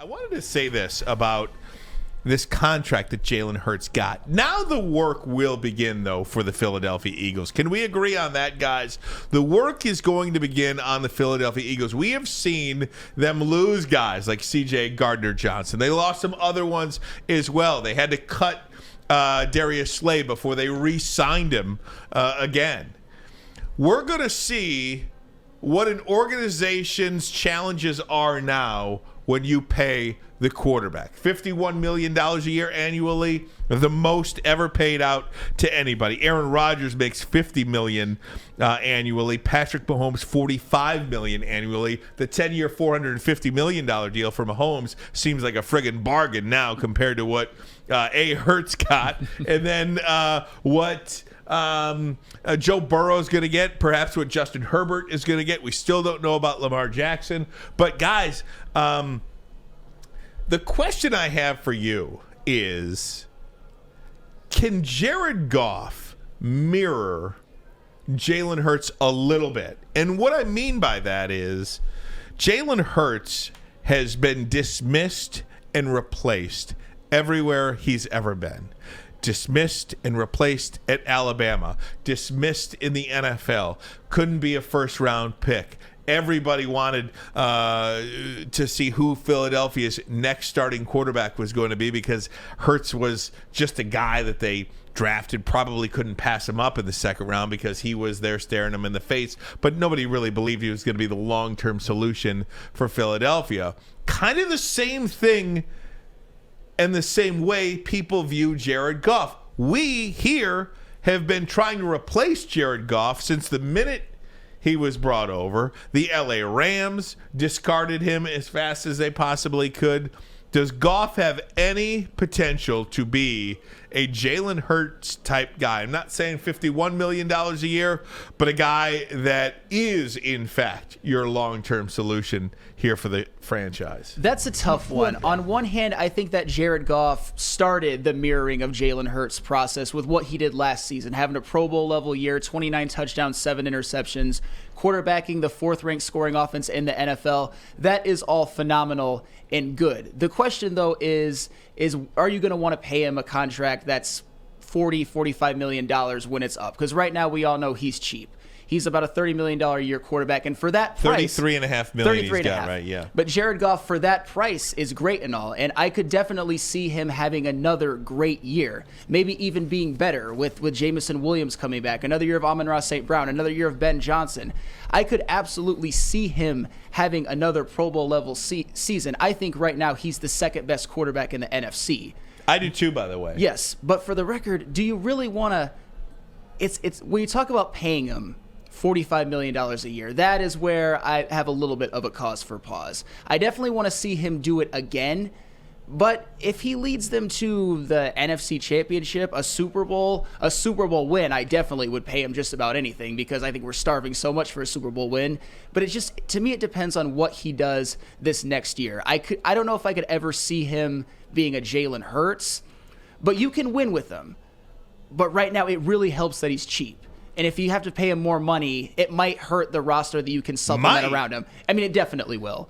I wanted to say this about this contract that Jalen Hurts got. Now the work will begin, though, for the Philadelphia Eagles. Can we agree on that, guys? The work is going to begin on the Philadelphia Eagles. We have seen them lose guys like C.J. Gardner-Johnson. They lost some other ones as well. They had to cut Darius Slay before they re-signed him again. We're going to see what an organization's challenges are now when you pay the quarterback. $51 million a year annually, the most ever paid out to anybody. Aaron Rodgers makes $50 million annually. Patrick Mahomes, $45 million annually. The 10-year, $450 million deal for Mahomes seems like a friggin' bargain now compared to what Hurts got. And then what Joe Burrow is going to get, perhaps what Justin Herbert is going to get. We still don't know about Lamar Jackson. But, guys, the question I have for you is, can Jared Goff mirror Jalen Hurts a little bit? And what I mean by that is Jalen Hurts has been dismissed and replaced everywhere he's ever been. Dismissed and replaced at Alabama. Dismissed in the NFL. Couldn't be a first-round pick. Everybody wanted to see who Philadelphia's next starting quarterback was going to be because Hurts was just a guy that they drafted, probably couldn't pass him up in the second round because he was there staring him in the face. But nobody really believed he was going to be the long-term solution for Philadelphia. Kind of the same thing and the same way people view Jared Goff. We here have been trying to replace Jared Goff since the minute he was brought over. The LA Rams discarded him as fast as they possibly could. Does Goff have any potential to be a Jalen Hurts type guy? I'm not saying $51 million a year, but a guy that is, in fact, your long-term solution here for the franchise. That's a tough one. On one hand, I think that Jared Goff started the mirroring of Jalen Hurts' process with what he did last season, having a Pro Bowl level year, 29 touchdowns, 7 interceptions, quarterbacking the 4th-ranked scoring offense in the NFL. That is all phenomenal and good. The question, though, is are you going to want to pay him a contract that's $45 million when it's up? Because right now we all know he's cheap. He's about a $30 million a year quarterback, and for that price, $33.5 million he's got, right? Yeah. But Jared Goff, for that price, is great and all, and I could definitely see him having another great year, maybe even being better with Jamison Williams coming back, another year of Amon-Ra St. Brown, another year of Ben Johnson. I could absolutely see him having another Pro Bowl level season. I think right now he's the second best quarterback in the NFC. I do too, by the way. Yes, but for the record, do you really want to? It's when you talk about paying him $45 million a year, that is where I have a little bit of a cause for pause. I definitely want to see him do it again, but if he leads them to the NFC Championship, a Super Bowl win, I definitely would pay him just about anything because I think we're starving so much for a Super Bowl win. But it's just, to me, it depends on what he does this next year. I don't know if I could ever see him being a Jalen Hurts, but you can win with him. But right now, it really helps that he's cheap. And if you have to pay him more money, it might hurt the roster that you can supplement around him. I mean, it definitely will.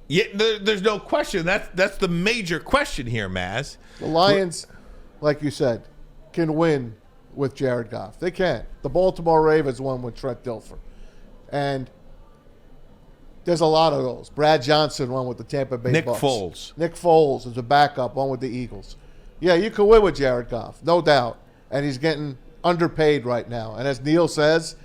Yeah, there's no question. That's the major question here, Maz. The Lions, like you said, can win with Jared Goff. They can. The Baltimore Ravens won with Trent Dilfer. And there's a lot of those. Brad Johnson won with the Tampa Bay Bucks. Nick Foles is a backup, won with the Eagles. Yeah, you can win with Jared Goff, no doubt. And he's getting underpaid right now. And as Neil says,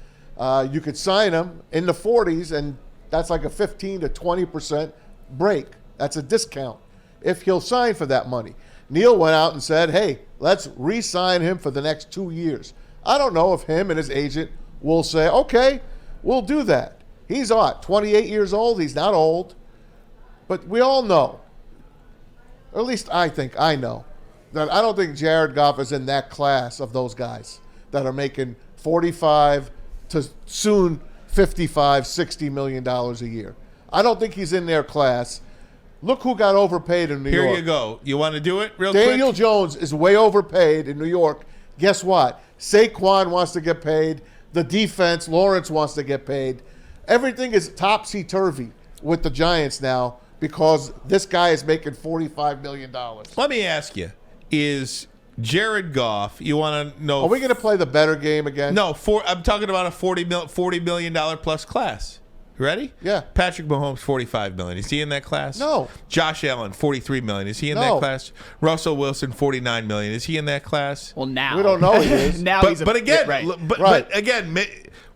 you could sign him in the 40s, and that's like a 15 to 20% break. That's a discount if he'll sign for that money. Neil went out and said, hey, let's re-sign him for the next 2 years. I don't know if him and his agent will say, okay, we'll do that. He's 28 years old. He's not old. But we all know, or at least I think I know, that I don't think Jared Goff is in that class of those guys that are making $45 to soon $55, $60 million a year. I don't think he's in their class. Look who got overpaid in New York. Here you go. You want to do it real quick? Daniel Jones is way overpaid in New York. Guess what? Saquon wants to get paid. The defense, Lawrence wants to get paid. Everything is topsy-turvy with the Giants now because this guy is making $45 million. Let me ask you, is Jared Goff, you want to know... Are we going to play the better game again? No, I'm talking about a $40 million plus class. You ready? Yeah. Patrick Mahomes, $45 million. Is he in that class? No. Josh Allen, $43 million. Is he in that class? Russell Wilson, $49 million. Is he in that class? Well, now. We don't know he is. Now but, he's but again, right. but again,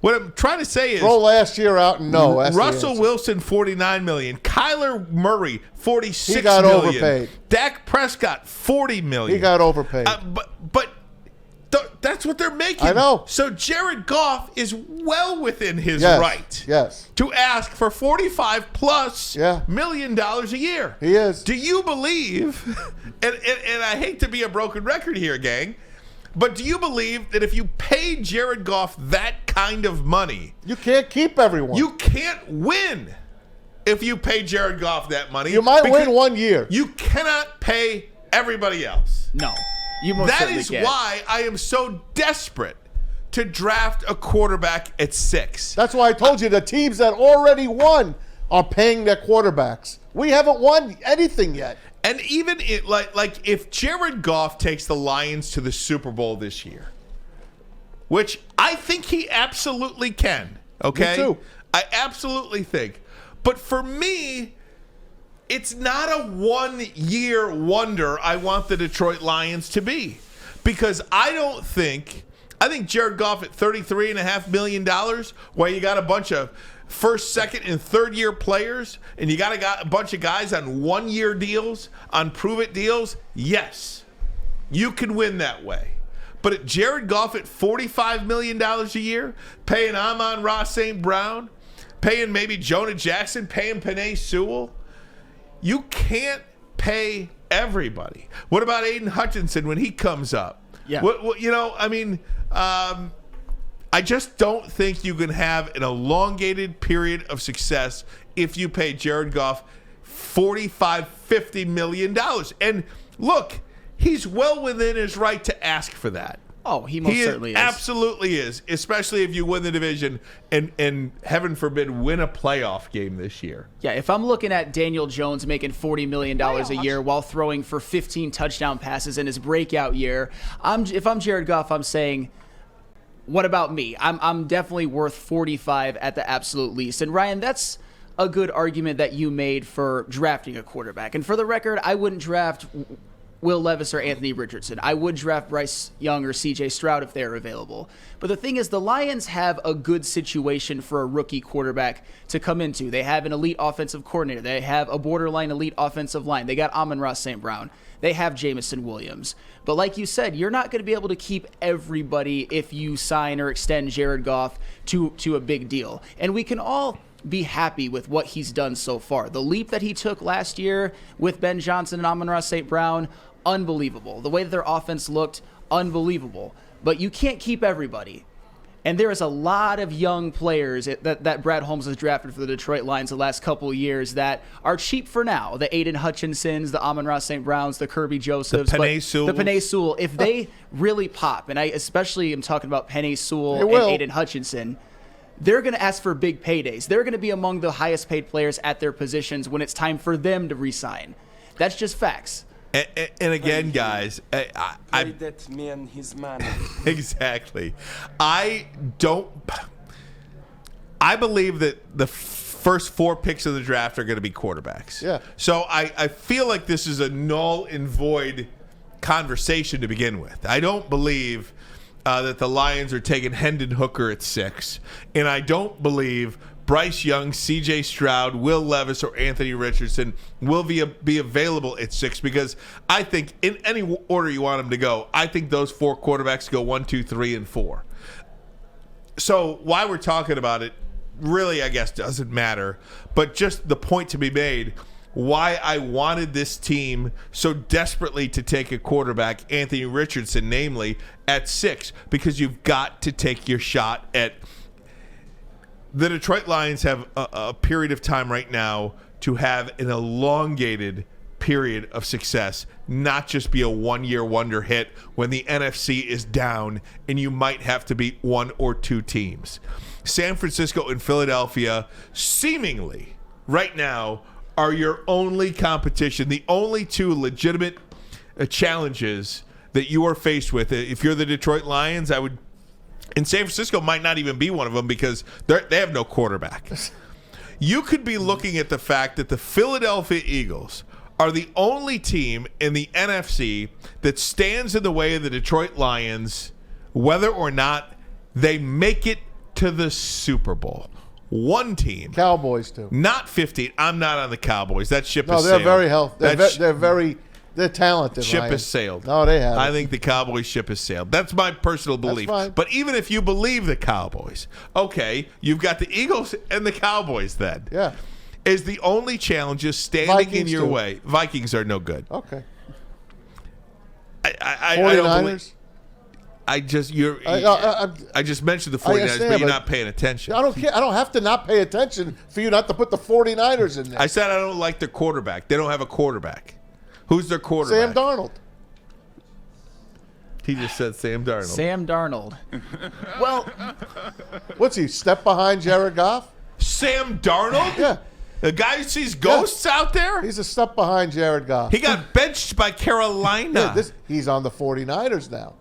what I'm trying to say is... Throw last year out and no. That's Russell Wilson, $49 million. Kyler Murray, $46 million. He got overpaid. Dak Prescott, $40 million. He got overpaid. But that's what they're making. I know. So Jared Goff is well within his Yes. right Yes. to ask for $45+ Yeah. million a year. He is. Do you believe, and I hate to be a broken record here, gang, but do you believe that if you pay Jared Goff that kind of money, You can't keep everyone. you can't win if you pay Jared Goff that money? You might because win 1 year. You cannot pay everybody else. No. You most That certainly is can. why I am so desperate to draft a quarterback at 6. That's why I told you the teams that already won are paying their quarterbacks. We haven't won anything yet. And even like if Jared Goff takes the Lions to the Super Bowl this year, which I think he absolutely can, okay? Me too. I absolutely think. But for me, it's not a 1-year wonder I want the Detroit Lions to be. Because I think Jared Goff at $33.5 million, where you got a bunch of first, second, and third-year players, and you got a bunch of guys on 1-year deals, on prove-it deals, yes, you can win that way. But at Jared Goff at $45 million a year, paying Amon-Ra St. Brown, paying maybe Jonah Jackson, paying Penei Sewell, you can't pay everybody. What about Aiden Hutchinson when he comes up? Yeah. I just don't think you can have an elongated period of success if you pay Jared Goff $45-50 million. And look, he's well within his right to ask for that. Oh, he most certainly is. Absolutely is, especially if you win the division and heaven forbid, win a playoff game this year. Yeah, if I'm looking at Daniel Jones making $40 million a year while throwing for 15 touchdown passes in his breakout year, if I'm Jared Goff, I'm saying, what about me? I'm definitely worth 45 at the absolute least. And Ryan, that's a good argument that you made for drafting a quarterback. And for the record, I wouldn't draft Will Levis or Anthony Richardson. I would draft Bryce Young or CJ Stroud if they're available. But the thing is, the Lions have a good situation for a rookie quarterback to come into. They have an elite offensive coordinator. They have a borderline elite offensive line. They got Amon-Ra St. Brown. They have Jamison Williams. But like you said, you're not going to be able to keep everybody if you sign or extend Jared Goff to a big deal. And we can all be happy with what he's done so far. The leap that he took last year with Ben Johnson and Amon-Ra St. Brown, unbelievable. The way that their offense looked, unbelievable. But you can't keep everybody. And there is a lot of young players that Brad Holmes has drafted for the Detroit Lions the last couple of years that are cheap for now. The Aiden Hutchinsons, the Amon-Ra St. Browns, the Kirby Josephs. The Penei Sewell. If they really pop, and I especially am talking about Penei Sewell and Aiden Hutchinson, they're going to ask for big paydays. They're going to be among the highest paid players at their positions when it's time for them to re-sign. That's just facts. And again, guys, Pay that man his money. Exactly. I believe that the first 4 picks of the draft are going to be quarterbacks. Yeah. So I feel like this is a null and void conversation to begin with. I don't believe that the Lions are taking Hendon Hooker at 6, and I don't believe Bryce Young, C.J. Stroud, Will Levis, or Anthony Richardson will be available at 6, because I think in any order you want them to go, I think those 4 quarterbacks go 1, 2, 3, and 4. So why we're talking about it really, I guess, doesn't matter. But just the point to be made, why I wanted this team so desperately to take a quarterback, Anthony Richardson, namely, at 6, because you've got to take your shot at... The Detroit Lions have a period of time right now to have an elongated period of success, not just be a 1-year wonder hit when the NFC is down and you might have to beat 1 or 2 teams. San Francisco and Philadelphia seemingly right now are your only competition, the only two legitimate challenges that you are faced with. If you're the Detroit Lions, and San Francisco might not even be one of them because they have no quarterback. You could be looking at the fact that the Philadelphia Eagles are the only team in the NFC that stands in the way of the Detroit Lions, whether or not they make it to the Super Bowl. One team. Cowboys too. Not 15. I'm not on the Cowboys. That ship No, has they're sailed. very healthy. They're talented. Ship Ryan. has sailed. No, they have. I think the Cowboys ship has sailed. That's my personal belief. fine. But even if you believe the Cowboys, okay, you've got the Eagles and the Cowboys then. Yeah. Is the only challenges standing in Vikings, your too. way. Vikings are no good. Okay. I don't 49ers? believe. I just mentioned the 49ers, understand, but you're but not paying attention. I don't care. I don't have to not pay attention for you not to put the 49ers in there. I said I don't like their quarterback. They don't have a quarterback. Who's their quarterback? Sam Darnold. He just said Sam Darnold. Sam Darnold. Well, What's he, step behind Jared Goff? Sam Darnold? Yeah. The guy who sees ghosts out there? He's a step behind Jared Goff. He got benched by Carolina. Yeah, he's on the 49ers now.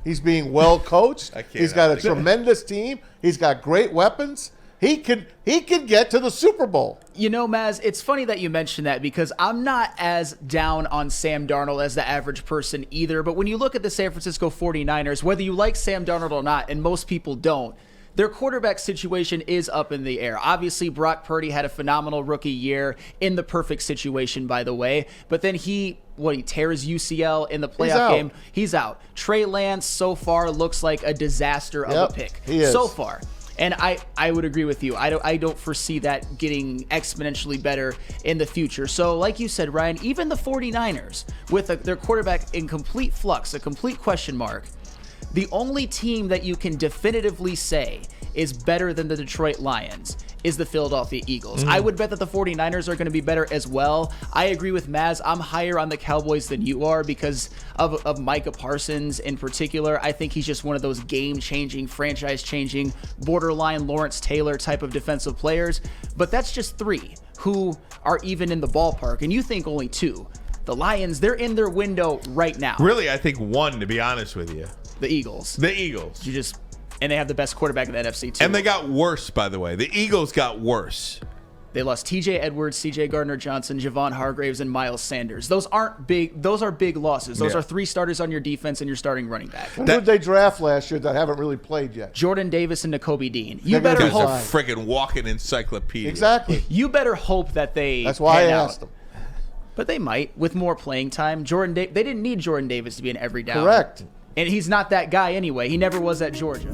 He's being well coached. I can't He's got a have it. tremendous team. He's got great weapons. He could get to the Super Bowl. you know, Maz, it's funny that you mentioned that because I'm not as down on Sam Darnold as the average person either. But when you look at the San Francisco 49ers, whether you like Sam Darnold or not, and most people don't, their quarterback situation is up in the air. Obviously, Brock Purdy had a phenomenal rookie year in the perfect situation, by the way. But then he tears UCL in the playoff game. He's out. Trey Lance so far looks like a disaster of a pick. He is. So far. And I would agree with you. I don't foresee that getting exponentially better in the future. So like you said, Ryan, even the 49ers, with their quarterback in complete flux, a complete question mark, the only team that you can definitively say is better than the Detroit Lions is the Philadelphia Eagles. I would bet that the 49ers are going to be better as well. I agree with Maz. I'm higher on the Cowboys than you are because of Micah Parsons in particular. I think he's just one of those game-changing, franchise-changing, borderline Lawrence Taylor type of defensive players. But that's just three who are even in the ballpark, and you think only two. The Lions, they're in their window right now. Really, I think one, to be honest with you. The Eagles. The Eagles. And they have the best quarterback in the NFC too. And they got worse, by the way. The Eagles got worse. They lost T.J. Edwards, C.J. Gardner-Johnson, Javon Hargraves, and Miles Sanders. Those aren't big. Those are big losses. Those Yeah. are three starters on your defense and your starting running back. Who did they draft last year that haven't really played yet? Jordan Davis and Nakobe Dean. You They're gonna better be That's hope. a fine. friggin' walking encyclopedia. Exactly. You better hope that they. That's why I pan out. asked them. But they might with more playing time. They didn't need Jordan Davis to be an every down. Correct. And he's not that guy anyway. He never was at Georgia.